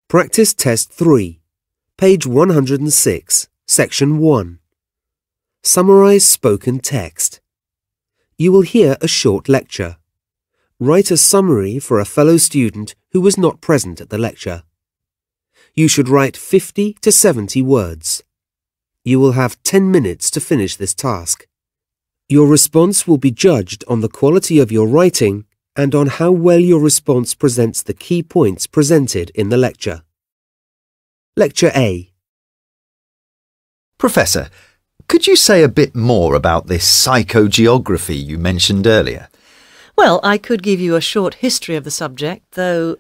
Practice Test 3, page 106, section 1. Summarize spoken text. You will hear a short lecture. Write a summary for a fellow student who was not present at the lecture. You should write 50 to 70 words. You will have 10 minutes to finish this task. Your response will be judged on the quality of your writing and on how well your response presents the key points presented in the lecture. Lecture A. Professor, could you say a bit more about this psychogeography you mentioned earlier? Well, I could give you a short history of the subject, though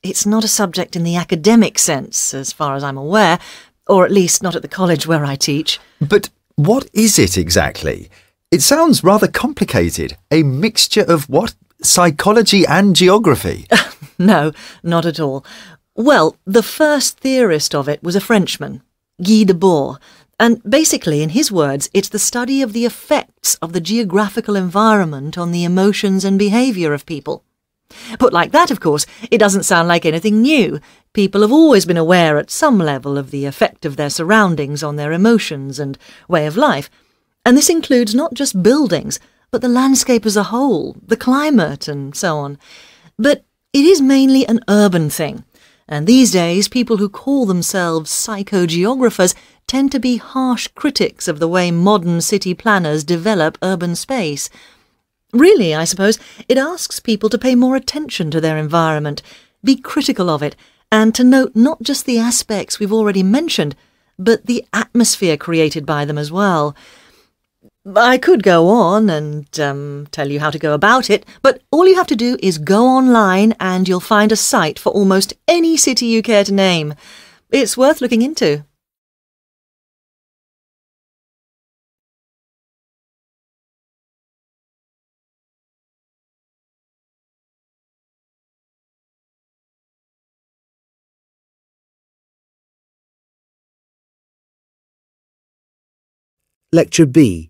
it's not a subject in the academic sense, as far as I'm aware, or at least not at the college where I teach. But what is it exactly? It sounds rather complicated. A mixture of what? Psychology and geography? No, not at all. Well, the first theorist of it was a Frenchman, Guy Debord, and basically, in his words, it's the study of the effects of the geographical environment on the emotions and behaviour of people. Put like that, of course, it doesn't sound like anything new. People have always been aware at some level of the effect of their surroundings on their emotions and way of life. And this includes not just buildings, but the landscape as a whole, the climate and so on. But it is mainly an urban thing. And these days, people who call themselves psychogeographers tend to be harsh critics of the way modern city planners develop urban space. Really, I suppose, it asks people to pay more attention to their environment, be critical of it, and to note not just the aspects we've already mentioned, but the atmosphere created by them as well. I could go on and tell you how to go about it, but all you have to do is go online and you'll find a site for almost any city you care to name. It's worth looking into. Lecture B.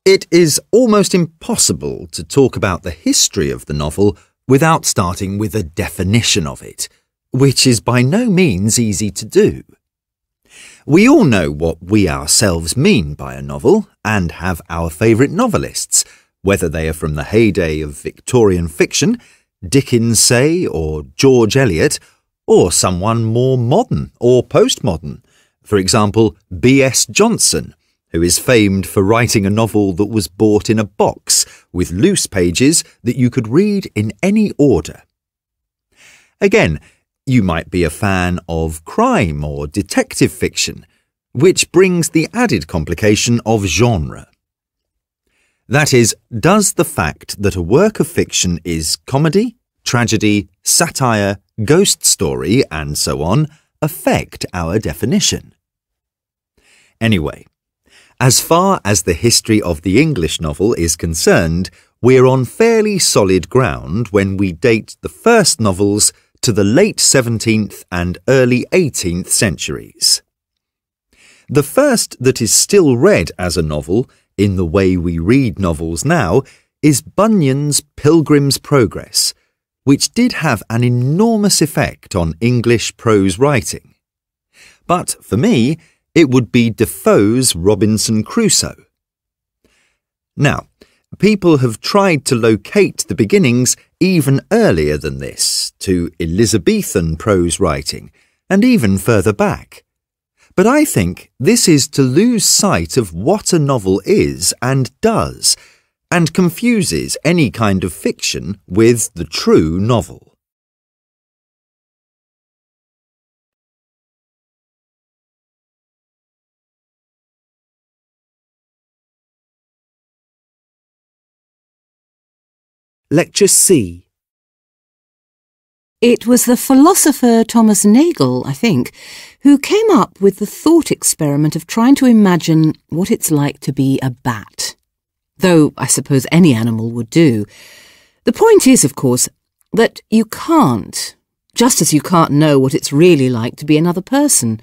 It is almost impossible to talk about the history of the novel without starting with a definition of it, which is by no means easy to do. We all know what we ourselves mean by a novel and have our favourite novelists, whether they are from the heyday of Victorian fiction, Dickens, say, or George Eliot, or someone more modern or postmodern. For example, B.S. Johnson, who is famed for writing a novel that was bought in a box with loose pages that you could read in any order. Again, you might be a fan of crime or detective fiction, which brings the added complication of genre. That is, does the fact that a work of fiction is comedy, tragedy, satire, ghost story, and so on, affect our definition? Anyway, as far as the history of the English novel is concerned, we're on fairly solid ground when we date the first novels to the late 17th and early 18th centuries. The first that is still read as a novel, in the way we read novels now, is Bunyan's Pilgrim's Progress, which did have an enormous effect on English prose writing. But for me, it would be Defoe's Robinson Crusoe. Now, people have tried to locate the beginnings even earlier than this, to Elizabethan prose writing, and even further back. But I think this is to lose sight of what a novel is and does, and confuses any kind of fiction with the true novel. Lecture C. It was the philosopher Thomas Nagel, I think, who came up with the thought experiment of trying to imagine what it's like to be a bat. Though I suppose any animal would do. The point is, of course, that you can't, just as you can't know what it's really like to be another person.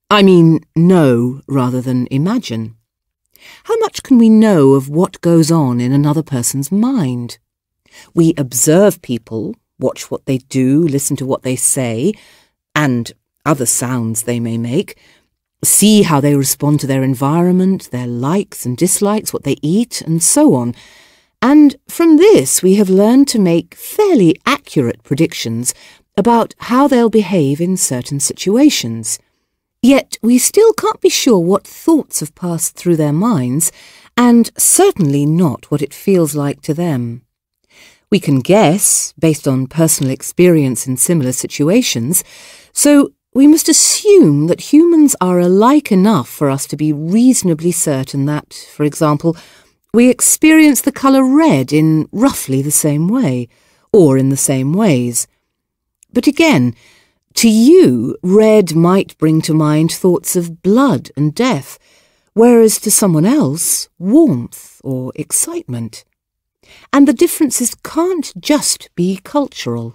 I mean, know rather than imagine. How much can we know of what goes on in another person's mind? We observe people, watch what they do, listen to what they say, and other sounds they may make, see how they respond to their environment, their likes and dislikes, what they eat, and so on. And from this we have learned to make fairly accurate predictions about how they'll behave in certain situations. Yet we still can't be sure what thoughts have passed through their minds, and certainly not what it feels like to them. We can guess, based on personal experience in similar situations, so we must assume that humans are alike enough for us to be reasonably certain that, for example, we experience the colour red in roughly the same way, or in the same ways. But again, to you, red might bring to mind thoughts of blood and death, whereas to someone else, warmth or excitement. And the differences can't just be cultural.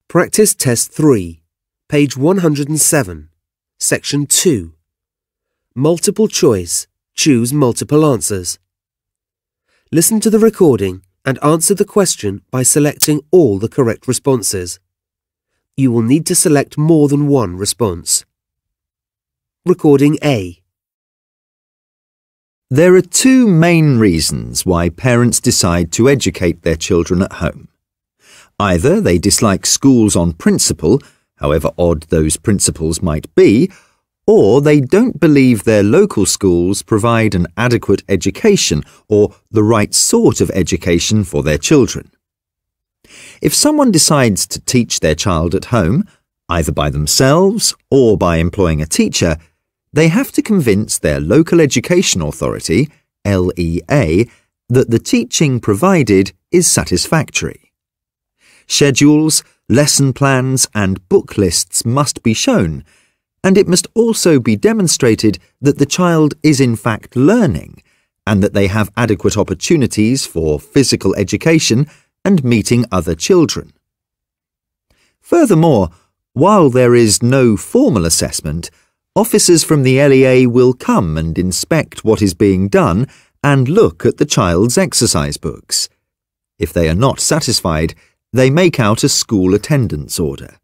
Practice Test 3, page 107, section 2. Multiple choice. Choose multiple answers. Listen to the recording and answer the question by selecting all the correct responses. You will need to select more than one response. Recording A. There are two main reasons why parents decide to educate their children at home. Either they dislike schools on principle, however odd those principles might be, or they don't believe their local schools provide an adequate education or the right sort of education for their children. If someone decides to teach their child at home, either by themselves or by employing a teacher, they have to convince their local education authority, LEA, that the teaching provided is satisfactory. Schedules, lesson plans and book lists must be shown, and it must also be demonstrated that the child is in fact learning and that they have adequate opportunities for physical education and meeting other children. Furthermore, while there is no formal assessment, officers from the LEA will come and inspect what is being done and look at the child's exercise books. If they are not satisfied, they make out a school attendance order.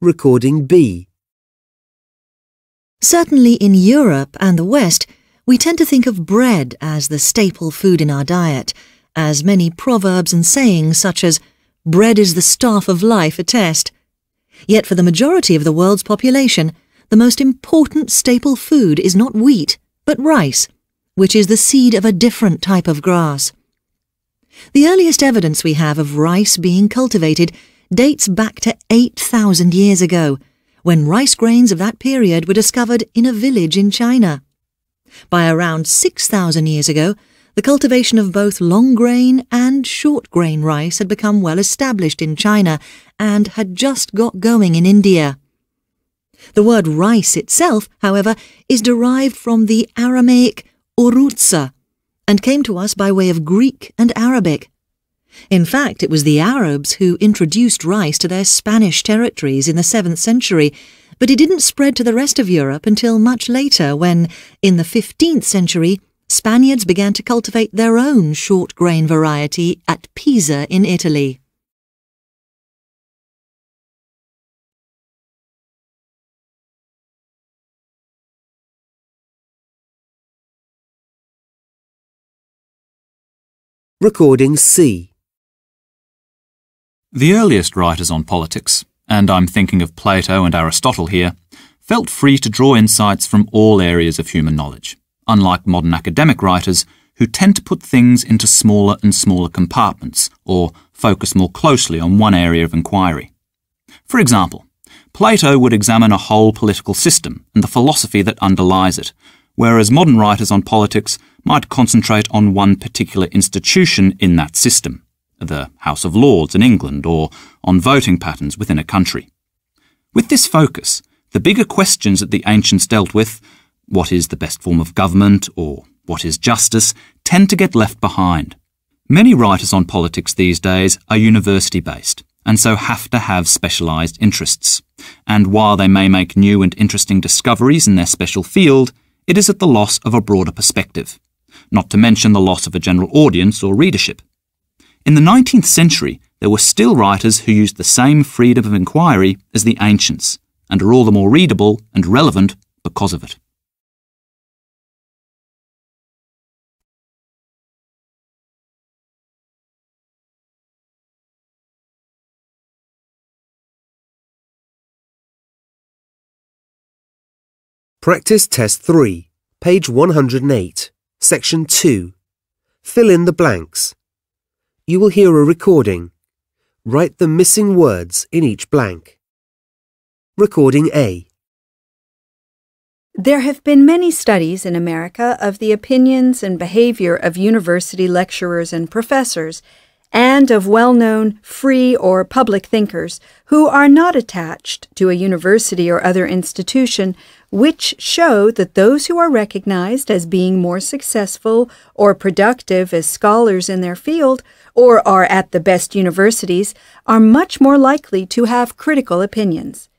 Recording B. Certainly in Europe and the West, we tend to think of bread as the staple food in our diet, as many proverbs and sayings such as "bread is the staff of life" attest. Yet for the majority of the world's population, the most important staple food is not wheat, but rice, which is the seed of a different type of grass. The earliest evidence we have of rice being cultivated dates back to 8,000 years ago, when rice grains of that period were discovered in a village in China. By around 6,000 years ago, the cultivation of both long-grain and short-grain rice had become well established in China and had just got going in India. The word rice itself, however, is derived from the Aramaic urutsa and came to us by way of Greek and Arabic. In fact, it was the Arabs who introduced rice to their Spanish territories in the 7th century, but it didn't spread to the rest of Europe until much later when, in the 15th century, Spaniards began to cultivate their own short-grain variety at Pisa in Italy. Recording C. The earliest writers on politics, and I'm thinking of Plato and Aristotle here, felt free to draw insights from all areas of human knowledge, unlike modern academic writers who tend to put things into smaller and smaller compartments or focus more closely on one area of inquiry. For example, Plato would examine a whole political system and the philosophy that underlies it, whereas modern writers on politics might concentrate on one particular institution in that system, the House of Lords in England, or on voting patterns within a country. With this focus, the bigger questions that the ancients dealt with, what is the best form of government, or what is justice, tend to get left behind. Many writers on politics these days are university-based, and so have to have specialised interests. And while they may make new and interesting discoveries in their special field, it is at the loss of a broader perspective, not to mention the loss of a general audience or readership. In the 19th century, there were still writers who used the same freedom of inquiry as the ancients, and are all the more readable and relevant because of it. Practice Test 3, page 108, section 2. Fill in the blanks. You will hear a recording. Write the missing words in each blank. Recording A. There have been many studies in America of the opinions and behavior of university lecturers and professors, and of well-known free or public thinkers who are not attached to a university or other institution, which show that those who are recognized as being more successful or productive as scholars in their field, or are at the best universities, are much more likely to have critical opinions.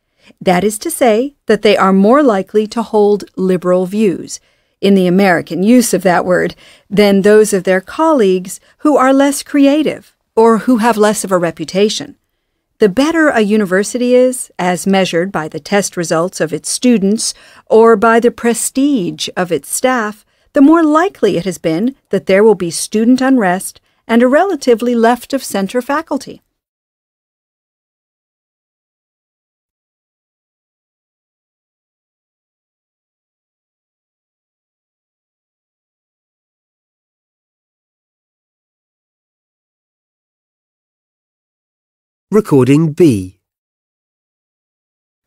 That is to say, that they are more likely to hold liberal views, in the American use of that word, than those of their colleagues who are less creative or who have less of a reputation. The better a university is, as measured by the test results of its students or by the prestige of its staff, the more likely it has been that there will be student unrest and a relatively left-of-center faculty. Recording B.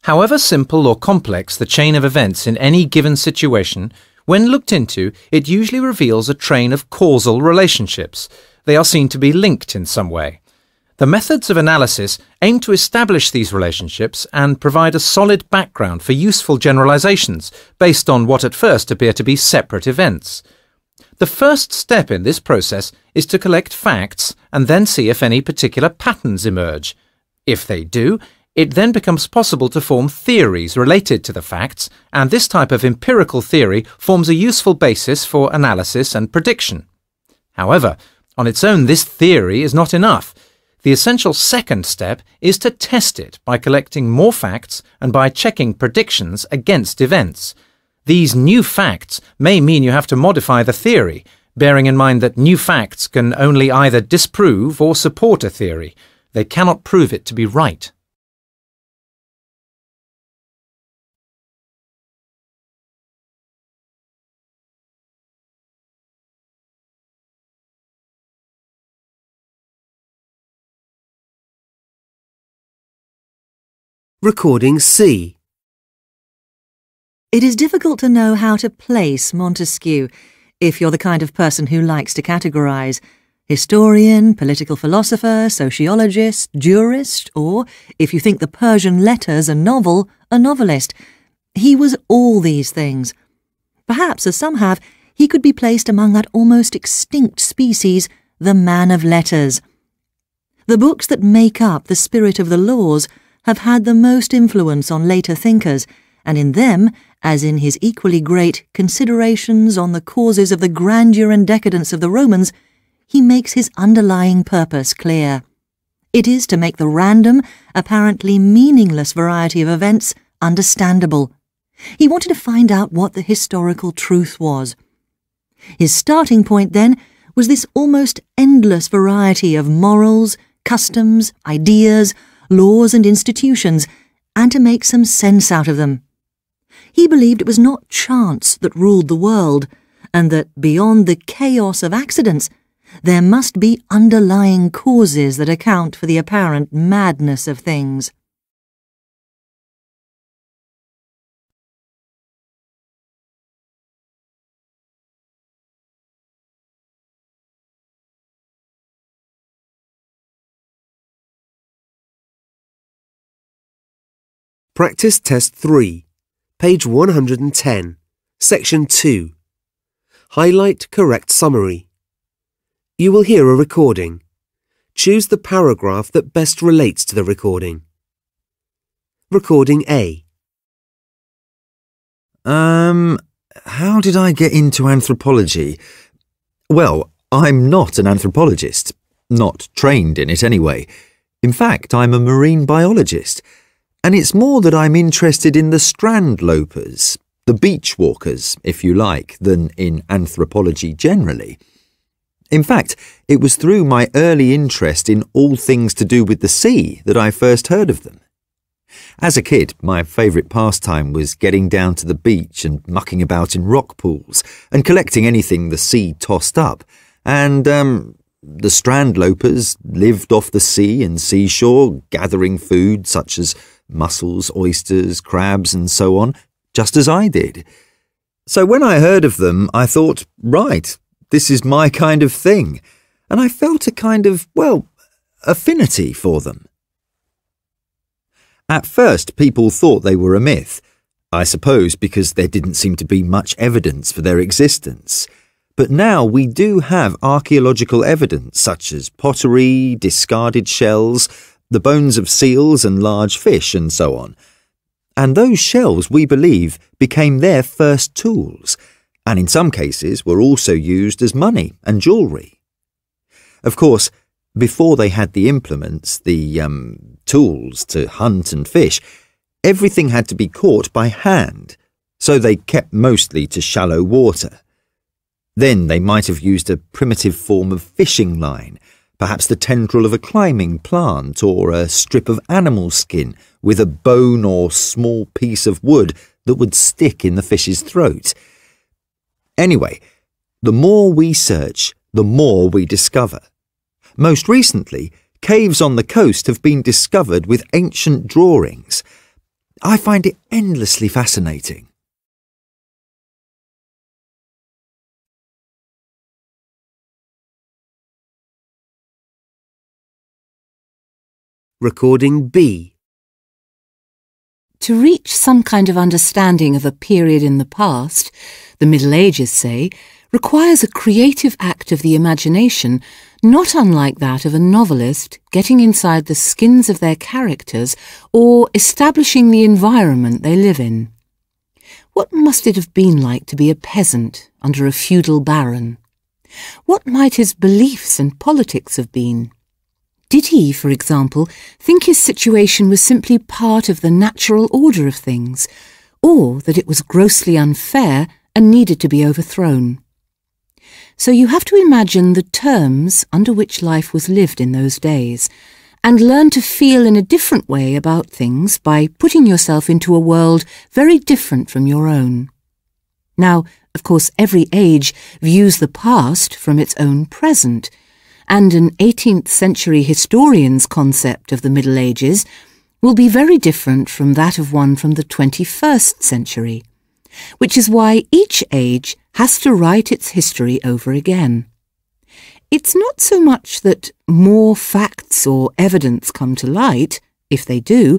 However simple or complex the chain of events in any given situation, when looked into, it usually reveals a train of causal relationships. They are seen to be linked in some way. The methods of analysis aim to establish these relationships and provide a solid background for useful generalizations based on what at first appear to be separate events. The first step in this process is to collect facts and then see if any particular patterns emerge. If they do, it then becomes possible to form theories related to the facts, and this type of empirical theory forms a useful basis for analysis and prediction. However, on its own this theory is not enough. The essential second step is to test it by collecting more facts and by checking predictions against events. These new facts may mean you have to modify the theory, bearing in mind that new facts can only either disprove or support a theory. They cannot prove it to be right. Recording C. It is difficult to know how to place Montesquieu if you're the kind of person who likes to categorise. Historian, political philosopher, sociologist, jurist, or, if you think the Persian Letters a novel, a novelist. He was all these things. Perhaps, as some have, he could be placed among that almost extinct species, the man of letters. The books that make up the spirit of the laws have had the most influence on later thinkers, and in them, as in his equally great Considerations on the Causes of the Grandeur and Decadence of the Romans, he makes his underlying purpose clear. It is to make the random, apparently meaningless variety of events understandable. He wanted to find out what the historical truth was. His starting point, then, was this almost endless variety of morals, customs, ideas, laws and institutions, and to make some sense out of them. He believed it was not chance that ruled the world, and that beyond the chaos of accidents, there must be underlying causes that account for the apparent madness of things. Practice Test 3, page 110, section 2. Highlight correct summary. You will hear a recording. Choose the paragraph that best relates to the recording. Recording A. How did I get into anthropology? Well, I'm not an anthropologist. Not trained in it anyway. In fact, I'm a marine biologist. And it's more that I'm interested in the strand lopers, the beach walkers, if you like, than in anthropology generally. In fact, it was through my early interest in all things to do with the sea that I first heard of them. As a kid, my favourite pastime was getting down to the beach and mucking about in rock pools and collecting anything the sea tossed up. And, the strand lopers lived off the sea and seashore, gathering food such as mussels, oysters, crabs and so on, just as I did. So when I heard of them, I thought, right, this is my kind of thing, and I felt a kind of, affinity for them. At first, people thought they were a myth, I suppose because there didn't seem to be much evidence for their existence. But now we do have archaeological evidence such as pottery, discarded shells, the bones of seals and large fish and so on. And those shells, we believe, became their first tools, and in some cases were also used as money and jewellery. Of course, before they had the implements, the tools to hunt and fish, everything had to be caught by hand, so they kept mostly to shallow water. Then they might have used a primitive form of fishing line, perhaps the tendril of a climbing plant or a strip of animal skin with a bone or small piece of wood that would stick in the fish's throat. Anyway, the more we search, the more we discover. Most recently, caves on the coast have been discovered with ancient drawings. I find it endlessly fascinating. Recording B. To reach some kind of understanding of a period in the past, the Middle Ages, say, requires a creative act of the imagination, not unlike that of a novelist getting inside the skins of their characters or establishing the environment they live in. What must it have been like to be a peasant under a feudal baron? What might his beliefs and politics have been? Did he, for example, think his situation was simply part of the natural order of things, or that it was grossly unfair and needed to be overthrown? So you have to imagine the terms under which life was lived in those days, and learn to feel in a different way about things by putting yourself into a world very different from your own. Now, of course, every age views the past from its own present, and an 18th century historian's concept of the Middle Ages will be very different from that of one from the 21st century, which is why each age has to write its history over again. It's not so much that more facts or evidence come to light, if they do,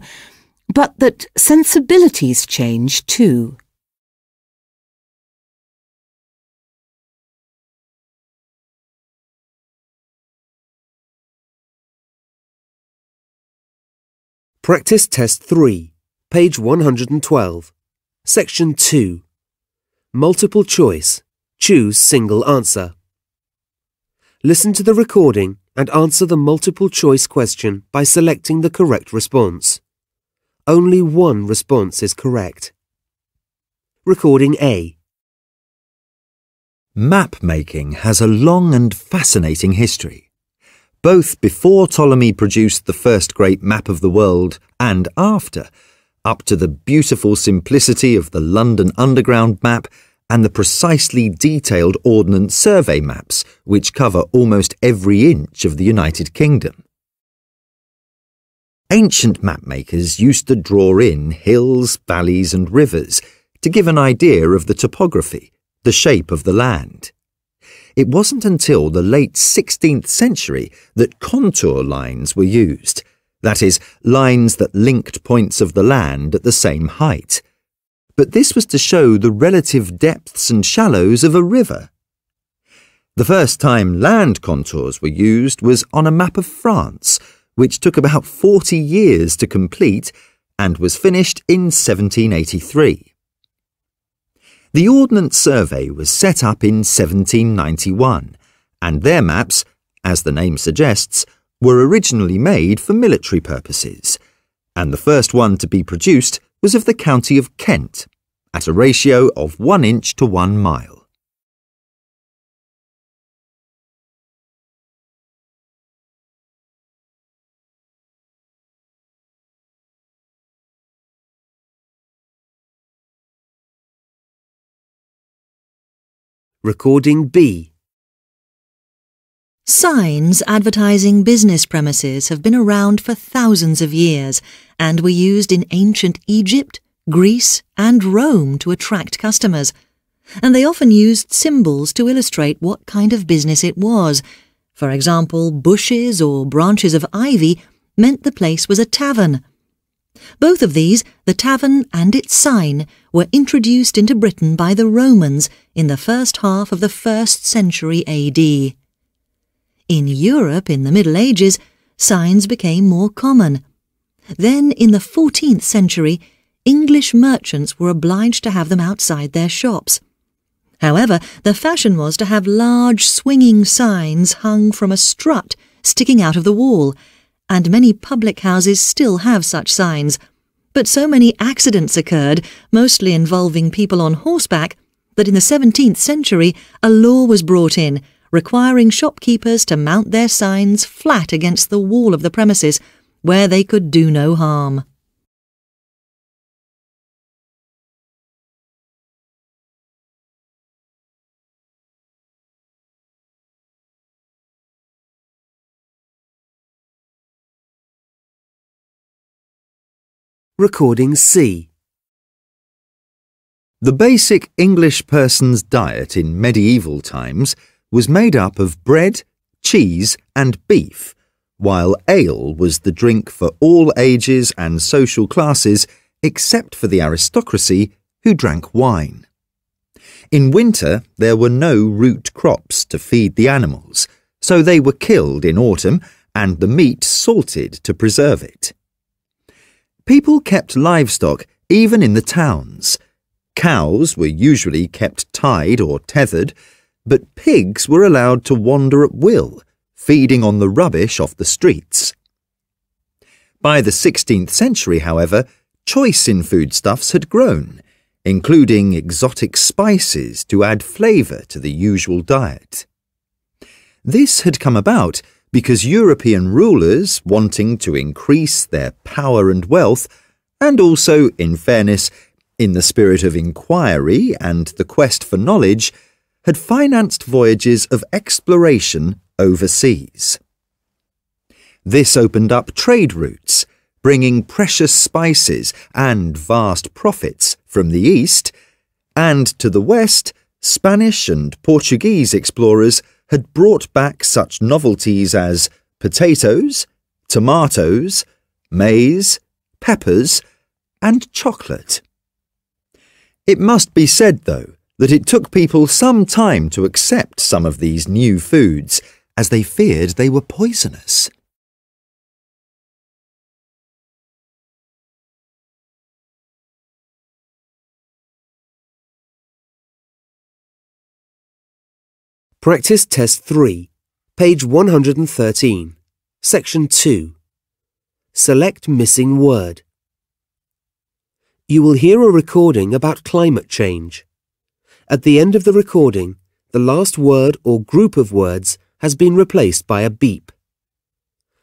but that sensibilities change too. Practice Test 3, page 112, section 2. Multiple choice. Choose single answer. Listen to the recording and answer the multiple choice question by selecting the correct response. Only one response is correct. Recording A. Map making has a long and fascinating history. Both before Ptolemy produced the first great map of the world and after, up to the beautiful simplicity of the London Underground map and the precisely detailed Ordnance Survey maps, which cover almost every inch of the United Kingdom. Ancient mapmakers used to draw in hills, valleys and rivers to give an idea of the topography, the shape of the land. It wasn't until the late 16th century that contour lines were used. that is, lines that linked points of the land at the same height. But this was to show the relative depths and shallows of a river. The first time land contours were used was on a map of France, which took about 40 years to complete and was finished in 1783. The Ordnance Survey was set up in 1791, and their maps, as the name suggests, were originally made for military purposes, and the first one to be produced was of the county of Kent, at a ratio of 1 inch to 1 mile. Recording B. Signs advertising business premises have been around for thousands of years and were used in ancient Egypt, Greece and Rome to attract customers. And they often used symbols to illustrate what kind of business it was. For example, bushes or branches of ivy meant the place was a tavern. Both of these, the tavern and its sign, were introduced into Britain by the Romans in the first half of the 1st century AD. In Europe in the Middle Ages, signs became more common. Then, in the 14th century, English merchants were obliged to have them outside their shops. However, the fashion was to have large swinging signs hung from a strut sticking out of the wall, and many public houses still have such signs. But so many accidents occurred, mostly involving people on horseback, that in the 17th century a law was brought in, requiring shopkeepers to mount their signs flat against the wall of the premises, where they could do no harm. Recording C. The basic English person's diet in medieval times was made up of bread, cheese and beef, while ale was the drink for all ages and social classes except for the aristocracy, who drank wine. In winter there were no root crops to feed the animals, so they were killed in autumn and the meat salted to preserve it. People kept livestock even in the towns. Cows were usually kept tied or tethered, but pigs were allowed to wander at will, feeding on the rubbish off the streets. By the 16th century, however, choice in foodstuffs had grown, including exotic spices to add flavour to the usual diet. This had come about because European rulers, wanting to increase their power and wealth, and also, in fairness, in the spirit of inquiry and the quest for knowledge, had financed voyages of exploration overseas. This opened up trade routes, bringing precious spices and vast profits from the east, and to the west, Spanish and Portuguese explorers had brought back such novelties as potatoes, tomatoes, maize, peppers, and chocolate. It must be said, though, that it took people some time to accept some of these new foods, as they feared they were poisonous. Practice Test 3, page 113, Section 2. Select missing word. You will hear a recording about climate change. At the end of the recording, the last word or group of words has been replaced by a beep.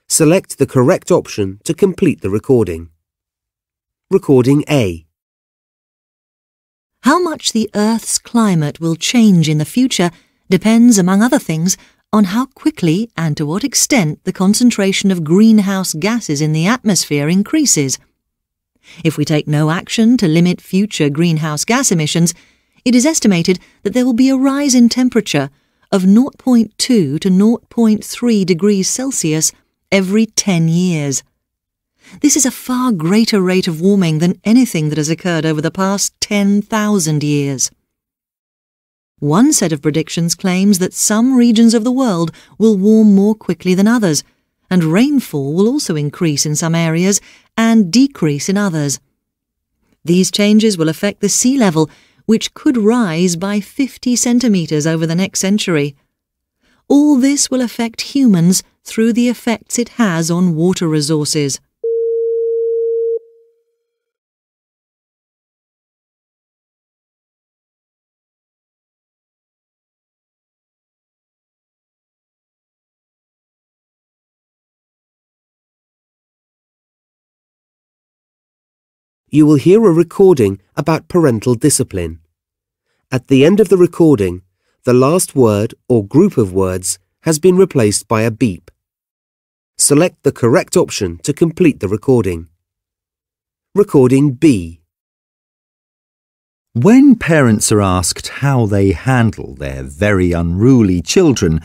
Select the correct option to complete the recording. Recording A. How much the Earth's climate will change in the future depends, among other things, on how quickly and to what extent the concentration of greenhouse gases in the atmosphere increases. If we take no action to limit future greenhouse gas emissions, it is estimated that there will be a rise in temperature of 0.2 to 0.3 degrees Celsius every 10 years. This is a far greater rate of warming than anything that has occurred over the past 10,000 years. One set of predictions claims that some regions of the world will warm more quickly than others, and rainfall will also increase in some areas and decrease in others. These changes will affect the sea level, which could rise by 50 centimetres over the next century. All this will affect humans through the effects it has on water resources. You will hear a recording about parental discipline. At the end of the recording, the last word or group of words has been replaced by a beep. Select the correct option to complete the recording. Recording B. When parents are asked how they handle their very unruly children,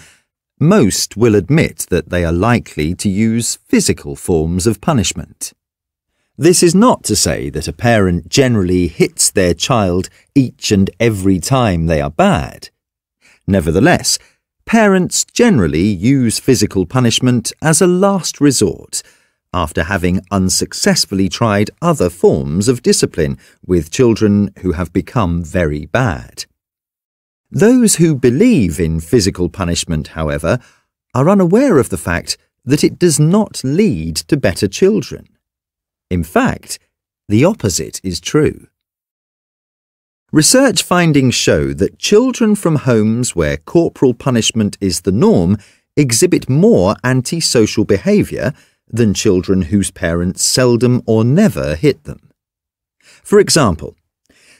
most will admit that they are likely to use physical forms of punishment. This is not to say that a parent generally hits their child each and every time they are bad. Nevertheless, parents generally use physical punishment as a last resort, after having unsuccessfully tried other forms of discipline with children who have become very bad. Those who believe in physical punishment, however, are unaware of the fact that it does not lead to better children. In fact, the opposite is true. Research findings show that children from homes where corporal punishment is the norm exhibit more antisocial behaviour than children whose parents seldom or never hit them. For example,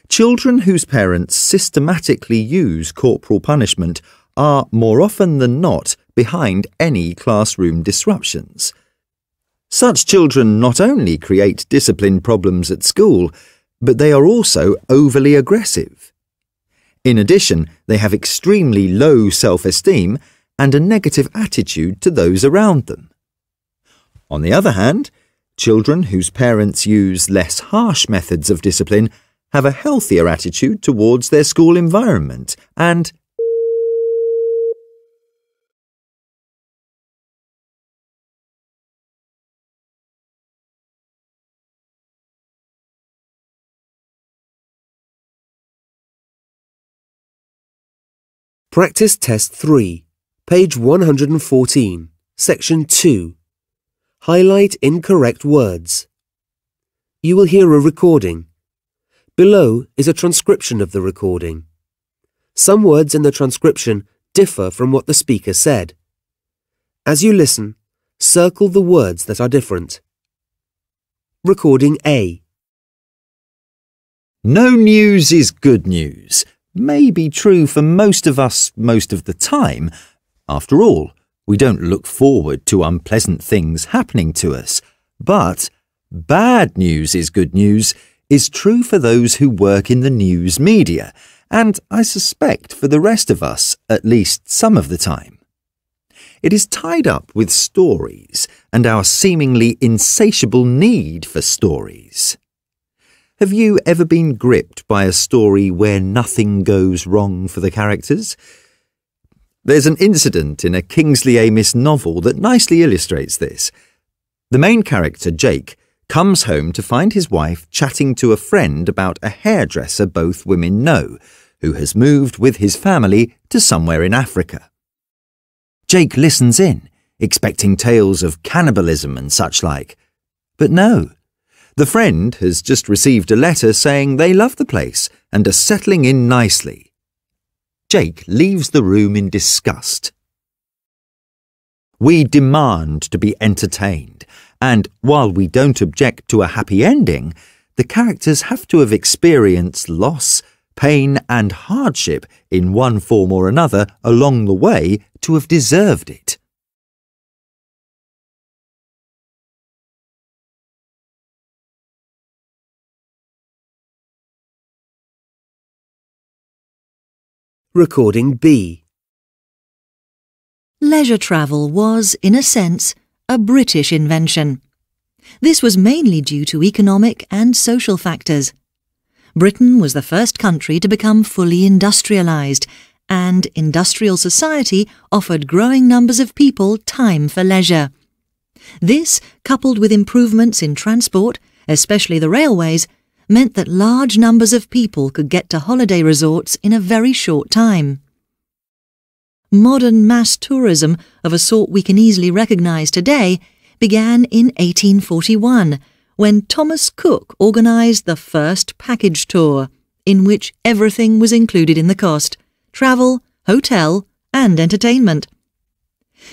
children whose parents systematically use corporal punishment are more often than not behind any classroom disruptions. Such children not only create discipline problems at school, but they are also overly aggressive. In addition, they have extremely low self-esteem and a negative attitude to those around them. On the other hand, children whose parents use less harsh methods of discipline have a healthier attitude towards their school environment and Practice Test 3, page 114, section 2. Highlight incorrect words. You will hear a recording. Below is a transcription of the recording. Some words in the transcription differ from what the speaker said. As you listen, circle the words that are different. Recording A. No news is good news may be true for most of us most of the time. After all, we don't look forward to unpleasant things happening to us. But bad news is good news is true for those who work in the news media, and I suspect for the rest of us at least some of the time. It is tied up with stories and our seemingly insatiable need for stories. Have you ever been gripped by a story where nothing goes wrong for the characters? There's an incident in a Kingsley Amis novel that nicely illustrates this. The main character, Jake, comes home to find his wife chatting to a friend about a hairdresser both women know, who has moved with his family to somewhere in Africa. Jake listens in, expecting tales of cannibalism and such like. But no. The friend has just received a letter saying they love the place and are settling in nicely. Jake leaves the room in disgust. We demand to be entertained, and while we don't object to a happy ending, the characters have to have experienced loss, pain and hardship in one form or another along the way to have deserved it. Recording B. Leisure travel was, in a sense, a British invention. This was mainly due to economic and social factors. Britain was the first country to become fully industrialised, and industrial society offered growing numbers of people time for leisure. This, coupled with improvements in transport, especially the railways, meant that large numbers of people could get to holiday resorts in a very short time. Modern mass tourism, of a sort we can easily recognise today, began in 1841, when Thomas Cook organised the first package tour, in which everything was included in the cost: travel, hotel, and entertainment.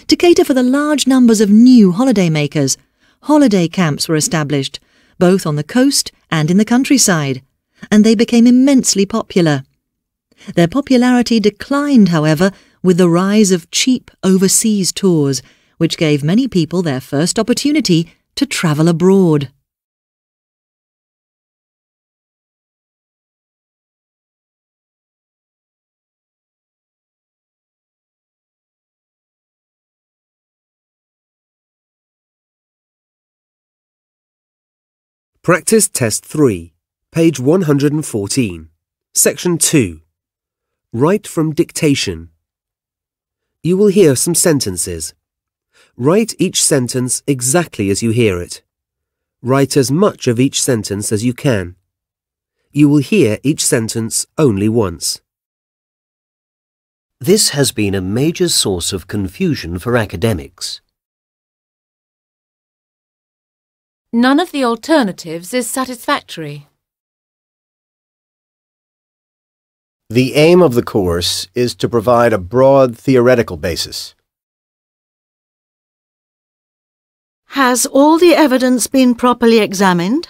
To cater for the large numbers of new holidaymakers, holiday camps were established, both on the coast and in the countryside, and they became immensely popular. Their popularity declined, however, with the rise of cheap overseas tours, which gave many people their first opportunity to travel abroad. Practice Test 3, page 114, Section 2. Write from dictation. You will hear some sentences. Write each sentence exactly as you hear it. Write as much of each sentence as you can. You will hear each sentence only once. This has been a major source of confusion for academics. None of the alternatives is satisfactory. The aim of the course is to provide a broad theoretical basis. Has all the evidence been properly examined?